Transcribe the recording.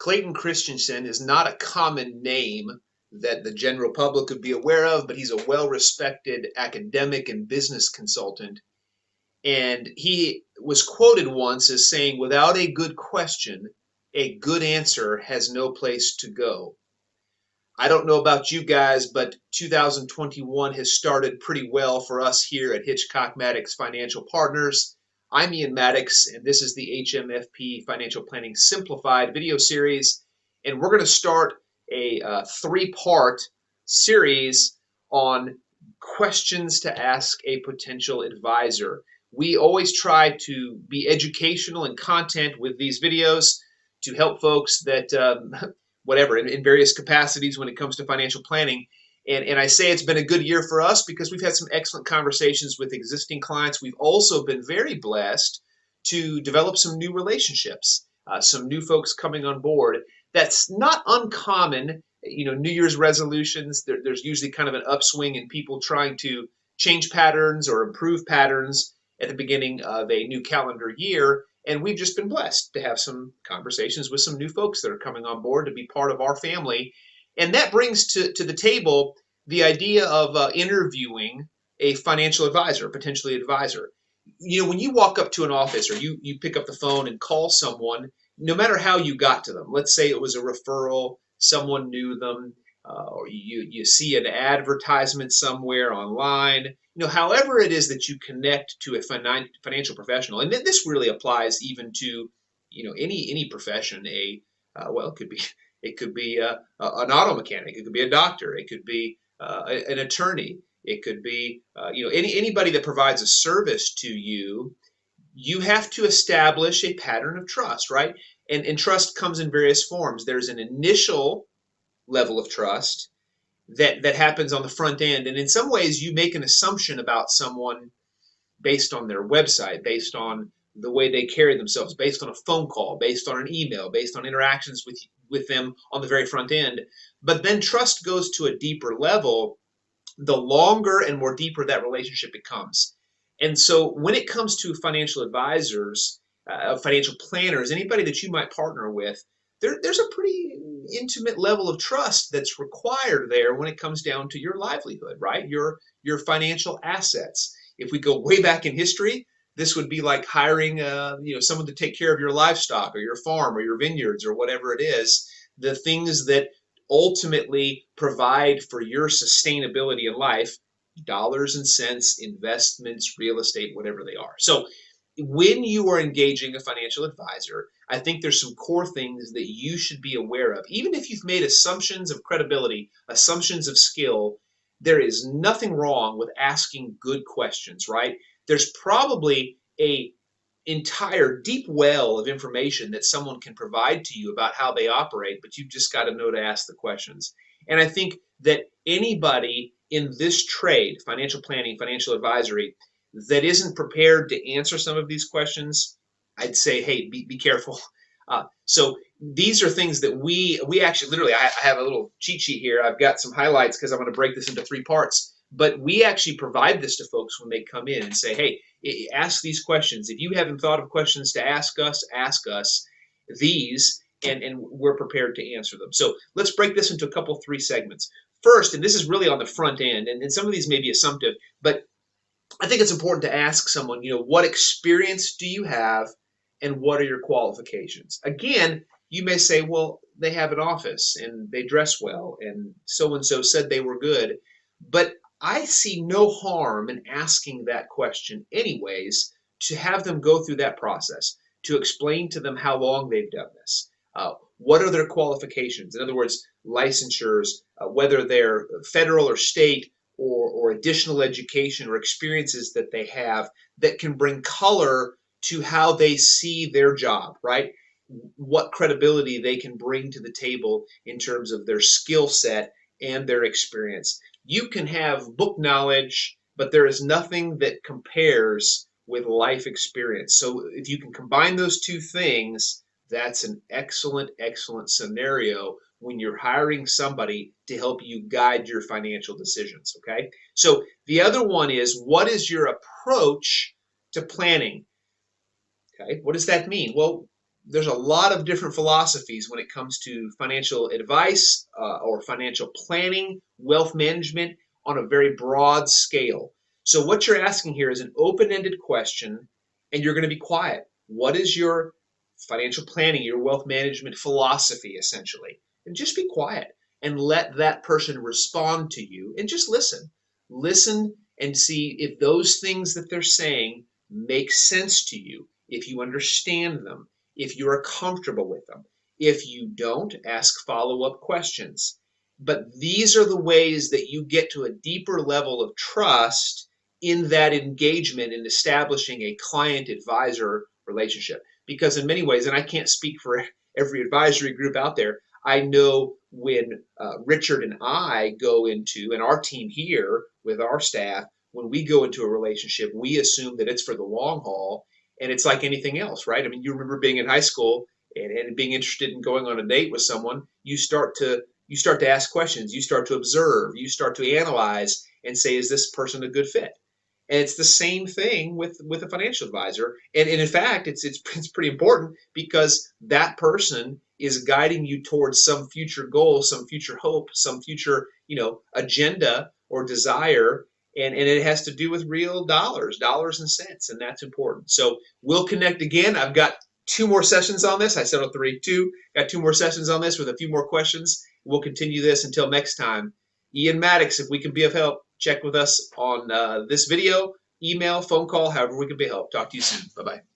Clayton Christensen is not a common name that the general public would be aware of, but he's a well-respected academic and business consultant. And he was quoted once as saying, "Without a good question, a good answer has no place to go." I don't know about you guys, but 2021 has started pretty well for us here at Hitchcock Maddox Financial Partners. I'm Ian Maddox, and this is the HMFP Financial Planning Simplified video series. And we're going to start a three-part series on questions to ask a potential advisor. We always try to be educational in content with these videos to help folks that whatever, in various capacities when it comes to financial planning. And I say it's been a good year for us because we've had some excellent conversations with existing clients. We've also been very blessed to develop some new relationships, some new folks coming on board. That's not uncommon. You know, New Year's resolutions, there's usually kind of an upswing in people trying to change patterns or improve patterns at the beginning of a new calendar year. And we've just been blessed to have some conversations with some new folks that are coming on board to be part of our family. And that brings to the table the idea of interviewing a financial advisor, potentially advisor. You know, when you walk up to an office or you pick up the phone and call someone, no matter how you got to them, let's say it was a referral, someone knew them, or you see an advertisement somewhere online, however it is that you connect to a financial professional, and this really applies even to, any profession. Well, it could be an auto mechanic, it could be a doctor, it could be an attorney, it could be anybody that provides a service to you. You have to establish a pattern of trust, right? And trust comes in various forms. There's an initial level of trust that happens on the front end. And in some ways, you make an assumption about someone based on their website, based on the way they carry themselves, based on a phone call, based on an email, based on interactions with them on the very front end. But then trust goes to a deeper level the longer and more deeper that relationship becomes. And so when it comes to financial advisors, financial planners, anybody that you might partner with, there's a pretty intimate level of trust that's required there when it comes down to your livelihood, right? Your financial assets. If we go way back in history, this would be like hiring someone to take care of your livestock or your farm or your vineyards or whatever it is, the things that ultimately provide for your sustainability in life, dollars and cents, investments, real estate, whatever they are. So when you are engaging a financial advisor, I think there's some core things that you should be aware of. Even if you've made assumptions of credibility, assumptions of skill, there is nothing wrong with asking good questions, right? There's probably a entire deep well of information that someone can provide to you about how they operate, but you've just got to know to ask the questions. And I think that anybody in this trade, financial planning, financial advisory, that isn't prepared to answer some of these questions, I'd say, hey, be careful. So these are things that we actually literally, I have a little cheat sheet here. I've got some highlights because I'm going to break this into three parts. But we actually provide this to folks when they come in and say, hey, ask these questions. If you haven't thought of questions to ask us these, and we're prepared to answer them. So let's break this into three segments. First, and this is really on the front end, and some of these may be assumptive, but I think it's important to ask someone, what experience do you have and what are your qualifications? Again, you may say, well, they have an office and they dress well and so said they were good. But I see no harm in asking that question anyways, to have them go through that process, to explain to them how long they've done this. What are their qualifications? In other words, licensures, whether they're federal or state, or additional education or experiences that they have that can bring color to how they see their job, right? What credibility they can bring to the table in terms of their skill set and their experience. You can have book knowledge, but there is nothing that compares with life experience. So if you can combine those two things, that's an excellent, excellent scenario when you're hiring somebody to help you guide your financial decisions, okay? So the other one is, what is your approach to planning? Okay, what does that mean? Well, there's a lot of different philosophies when it comes to financial advice or financial planning, wealth management on a very broad scale. So what you're asking here is an open-ended question, and you're going to be quiet. What is your financial planning, your wealth management philosophy, essentially? And just be quiet and let that person respond to you, and just listen. Listen and see if those things that they're saying make sense to you, if you understand them, if you're comfortable with them. If you don't, ask follow-up questions. But these are the ways that you get to a deeper level of trust in that engagement in establishing a client-advisor relationship. Because in many ways, and I can't speak for every advisory group out there, I know when Richard and I go into, and our team here with our staff, when we go into a relationship, we assume that it's for the long haul. And it's like anything else, right? I mean, you remember being in high school and being interested in going on a date with someone. You start to ask questions. You start to observe. You start to analyze and say, is this person a good fit? And it's the same thing with a financial advisor. And in fact, it's pretty important because that person is guiding you towards some future goal, some future hope, some future agenda or desire, and it has to do with real dollars and cents, and that's important. So we'll connect again. I've got 2 more sessions on this. I said 3, 2. Got 2 more sessions on this with a few more questions. We'll continue this until next time. Ian Maddox, if we can be of help, check with us on this video, email, phone call, however we can be of help. Talk to you soon. Bye-bye.